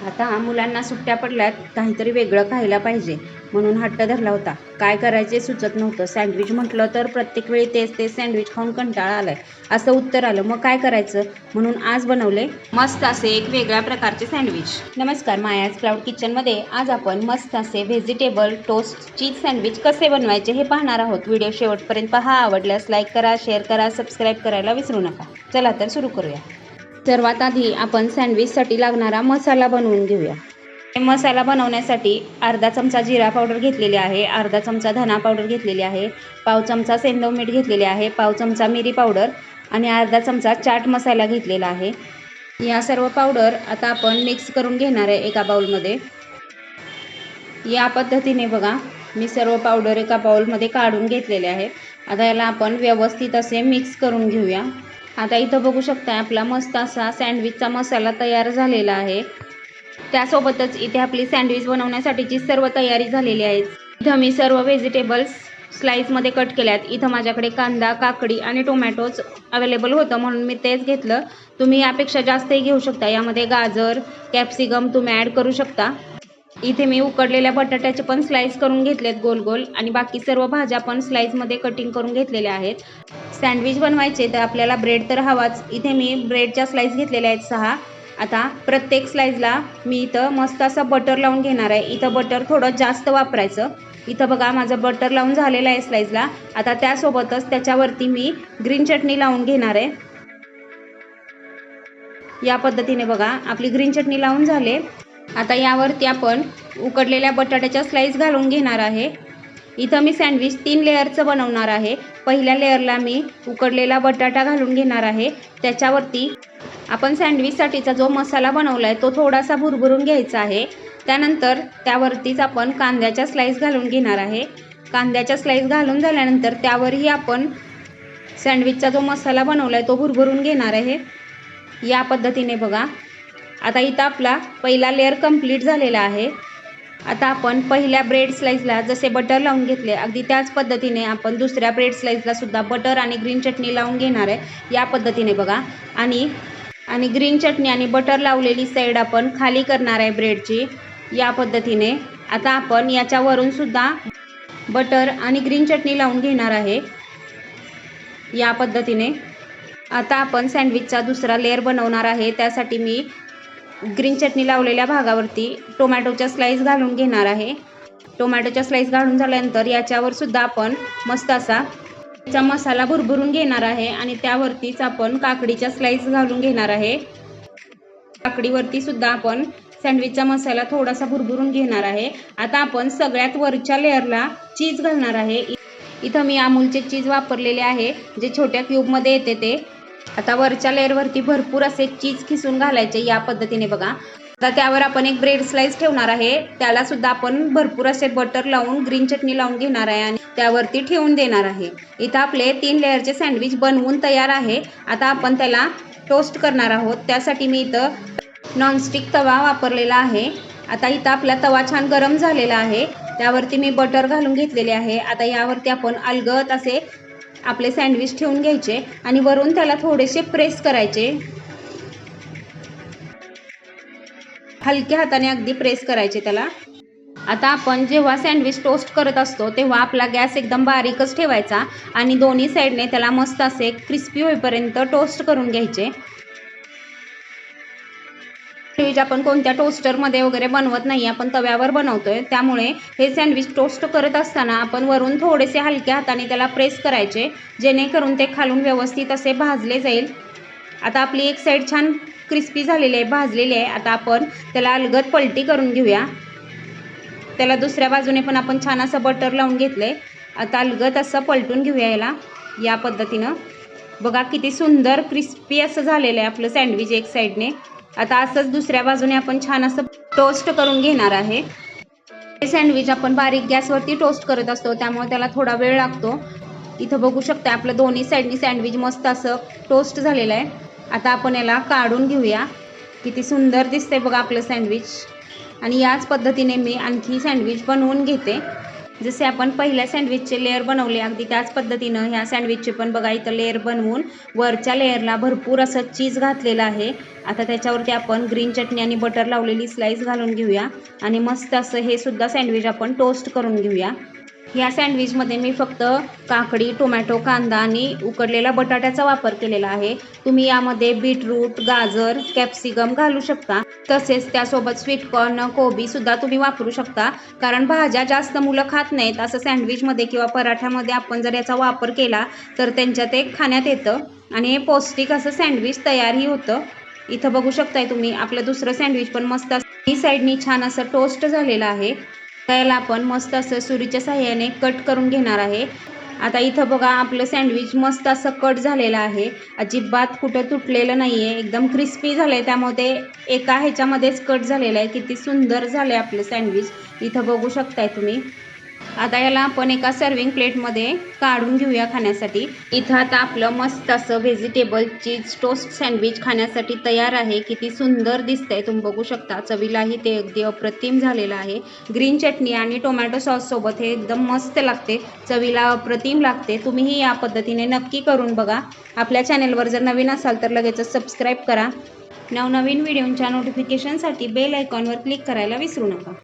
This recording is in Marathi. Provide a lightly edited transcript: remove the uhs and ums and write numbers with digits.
आता मुलांना सुट्ट्या पडल्यात, काहीतरी वेगळं खायला पाहिजे म्हणून हट्ट धरला होता. काय करायचे सुचत नव्हतं. सँडविच म्हटलं तर प्रत्येक वेळी तेच तेच सँडविच खाऊन कंटाळा आलाय असं उत्तर आलं. मग काय करायचं म्हणून आज बनवले मस्त असे एक वेगळ्या प्रकारचे सँडविच. नमस्कार, मायाज क्लाउड किचनमध्ये आज आपण मस्त असे व्हेजिटेबल टोस्ट चीज सँडविच कसे बनवायचे हे पाहणार आहोत. व्हिडिओ शेवटपर्यंत पहा. आवडल्यास लाईक करा, शेअर करा, सबस्क्राईब करायला विसरू नका. चला तर सुरू करूया. सर्वात आधी आपण सँडविचसाठी लागणारा मसाला बनवून घेऊया. मसाला बनवण्यासाठी अर्धा चमचा जिरा पावडर घेतलेली आहे, अर्धा चमचा धना पावडर घेतलेली आहे, पाव चमचा सेंधव मीठ घेतलेले आहे, पाव चमचा मिरी पावडर आणि अर्धा चमचा चाट मसाला घेतलेला आहे. या सर्व पावडर आता आपण मिक्स करून घेणार आहे एका बाउलमध्ये. या पद्धतीने बघा मी सर्व पावडर एका बाउलमध्ये काढून घेतलेले आहेत. आता याला आपण व्यवस्थित असे मिक्स करून घेऊया. आता इथं बघू शकता आपला मस्त असा सँडविचचा मसाला तयार झालेला आहे. त्यासोबतच इथे आपली सँडविच बनवण्यासाठीची सर्व तयारी झालेली आहे. इथं मी सर्व व्हेजिटेबल्स स्लाइसमध्ये कट केल्यात. इथं माझ्याकडे कांदा, काकडी आणि टोमॅटोज अवेलेबल होतं म्हणून मी तेच घेतलं. तुम्ही यापेक्षा जास्तही घेऊ शकता. यामध्ये गाजर, कॅप्सिकम तुम्ही ॲड करू शकता. इथे मी उकडलेल्या बटाट्याचे पण स्लाइस करून घेतलेत गोल गोल आणि बाकी सर्व भाज्या पण स्लाइसमध्ये कटिंग करून घेतलेल्या आहेत. सँडविच बनवायचे तर आपल्याला ब्रेड तर हवाच. इथे मी ब्रेडच्या स्लाइस घेतलेल्या आहेत 6. आता प्रत्येक स्लाइसला मी इथं मस्त असं बटर लावून घेणार आहे. इथं बटर थोडं जास्त वापरायचं. इथं बघा माझं बटर लावून झालेलं आहे स्लाइसला. आता त्यासोबतच त्याच्यावरती मी ग्रीन चटणी लावून घेणार आहे. या पद्धतीने बघा आपली ग्रीन चटणी लावून झाले. आता यावरती आपण उकडलेल्या बटाट्याच्या स्लाइस घालून घेणार आहे. इथं मी सँडविच 3 लेअरचं बनवणार आहे. पहिल्या लेअरला मी उकडलेला बटाटा घालून घेणार आहे. त्याच्यावरती आपण सँडविचसाठीचा जो मसाला बनवला आहे तो थोडासा भुरभुरून घ्यायचा आहे. त्यानंतर त्यावरतीच आपण कांद्याच्या स्लाइस घालून घेणार आहे. कांद्याच्या स्लाइस घालून झाल्यानंतर त्यावरही आपण सँडविचचा जो मसाला बनवला आहे तो भुरभुरून घेणार आहे. या पद्धतीने बघा आता इथं आपला पहिला लेअर कंप्लीट झालेला आहे. आता आपण पहिल्या ब्रेड स्लाइसला जसे बटर लावून घेतले अगदी त्याच पद्धतीने आपण दुसऱ्या ब्रेड स्लाइसला सुद्धा बटर आणि ग्रीन चटणी लावून घेणार आहे. या पद्धतीने बघा आणि ग्रीन चटणी आणि बटर लावलेली साईड आपण खाली करणार आहे ब्रेडची. या पद्धतीने आता आपण याच्यावरून सुद्धा बटर आणि ग्रीन चटणी लावून घेणार आहे. या पद्धतीने आता आपण सँडविचचा दुसरा लेअर बनवणार आहे. त्यासाठी मी ग्रीन चटणी लावलेल्या भागावरती टोमॅटोच्या स्लाइस घालून घेणार आहे. टोमॅटोच्या स्लाइस घालून झाल्यानंतर याच्यावर सुद्धा आपण मस्त असा मसाला भुरभुरून घेणार आहे आणि त्यावरतीच आपण काकडीच्या स्लाइस घालून घेणार आहे. काकडीवरती सुद्धा आपण सँडविचचा मसाला थोडासा भुरभुरून घेणार आहे. आता आपण सगळ्यात वरच्या लेअरला चीज घालणार आहे. इथं मी अमूलचे चीज वापरलेले आहे जे छोट्या क्यूबमध्ये येते ते. आता वरच्या लेअरवरती भरपूर असे चीज खिसून घालायचे. या पद्धतीने बघा आता त्यावर आपण एक ब्रेड स्लाइस ठेवणार आहे. त्याला सुद्धा आपण भरपूर असे बटर लावून ग्रीन चटणी लावून घेणार आहे आणि त्यावरती ठेवून देणार आहे. इथं आपले 3 लेअरचे सँडविच बनवून तयार आहे. आता आपण त्याला टोस्ट करणार आहोत. त्यासाठी मी इथं नॉनस्टिक तवा वापरलेला आहे. आता इथं आपला तवा छान गरम झालेला आहे. त्यावरती मी बटर घालून घेतलेले आहे. आता यावरती आपण अलगद असे आपले सँडविच ठेवून घ्यायचे आणि वरून त्याला थोडेसे प्रेस करायचे. हलक्या हाताने अगदी प्रेस करायचे त्याला. आता आपण जेव्हा सँडविच टोस्ट करत असतो तेव्हा आपला गॅस एकदम बारीकच ठेवायचा आणि दोन्ही साईडने त्याला मस्त असे क्रिस्पी होईपर्यंत टोस्ट करून घ्यायचे. सँडविच आपण कोणत्या टोस्टरमध्ये वगैरे बनवत नाही, आपण तव्यावर बनवतोय. त्यामुळे हे सँडविच टोस्ट करत असताना आपण वरून थोडेसे हलक्या हाताने त्याला प्रेस करायचे जेणेकरून ते खालून व्यवस्थित असे भाजले जाईल. आता आपली एक साईड छान क्रिस्पी झालेली आहे, भाजलेली आहे. आता आपण त्याला अलगद पलटी करून घेऊया. त्याला दुसऱ्या बाजूने पण आपण छान असं बटर लावून घेतलंय. आता अलगद असं पलटून घेऊया याला. या पद्धतीनं बघा किती सुंदर क्रिस्पी असं झालेलं आहे आपलं सँडविच एक साईडने. आता असंच दुसऱ्या बाजूने आपण छान असं टोस्ट करून घेणार आहे. हे सँडविच आपण बारीक गॅसवरती टोस्ट करत असतो त्यामुळे त्याला थोडा वेळ लागतो. इथं बघू शकता आपलं दोन्ही साईडनी सँडविच मस्त असं टोस्ट झालेलं आहे. आता आपण याला काढून घेऊया. किती सुंदर दिसतंय बघा आपलं सँडविच. आणि याच पद्धतीने मी आणखी सँडविच बनवून घेते. जसे आपण पहिल्या सँडविचचे लेअर बनवले अगदी त्याच पद्धतीनं ह्या सँडविचचे पण बघा इथं लेअर बनवून वरच्या लेअरला भरपूर असं चीज घातलेलं आहे. आता त्याच्यावरती आपण ग्रीन चटणी आणि बटर लावलेली स्लाईस घालून घेऊया आणि मस्त असं हे सुद्धा सँडविच आपण टोस्ट करून घेऊया. ह्या सँडविचमध्ये मी फक्त काकडी, टोमॅटो, कांदा आणि उकडलेला बटाट्याचा वापर केलेला आहे. तुम्ही यामध्ये बीटरूट, गाजर, कॅप्सिकम घालू शकता. तसेच त्यासोबत स्वीटकॉर्न, कोबीसुद्धा तुम्ही वापरू शकता. कारण भाज्या जास्त मुलं खात नाहीत. असं सँडविचमध्ये किंवा पराठ्यामध्ये आपण जर याचा वापर केला तर त्यांच्या ते खाण्यात येतं आणि हे पौष्टिक असं सँडविच तयारही होतं. इथं बघू शकताय तुम्ही आपलं दुसरं सँडविच पण मस्त ही साईडनी छान असं टोस्ट झालेलं आहे. त्याला आपण मस्त असं सुरीच्या साहाय्याने कट करून घेणार आहे. आता इथं बघा आपलं सँडविच मस्त असं कट झालेलं आहे. अजिबात कुठं तुटलेलं नाही आहे. एकदम क्रिस्पी झालं आहे. त्यामुळे ते एका ह्याच्यामध्येच कट झालेलं आहे. किती सुंदर झालं आहे आपलं सँडविच. इथं बघू शकताय तुम्ही. आता याला आपण एका सर्विंग प्लेटमध्ये काढून घेऊया खाण्यासाठी. इथं आता आपलं मस्त असं व्हेजिटेबल चीज टोस्ट सँडविच खाण्यासाठी तयार आहे. किती सुंदर दिसतंय तुम्ही बघू शकता. चवीलाही ते अगदी अप्रतिम झालेलं आहे. ग्रीन चटणी आणि टोमॅटो सॉससोबत हे एकदम मस्त लागते. चवीला अप्रतिम लागते. तुम्हीही या पद्धतीने नक्की करून बघा. आपल्या चॅनेलवर जर नवीन असाल तर लगेचच सबस्क्राईब करा. नवनवीन व्हिडिओंच्या नोटिफिकेशनसाठी बेल आयकॉनवर क्लिक करायला विसरू नका.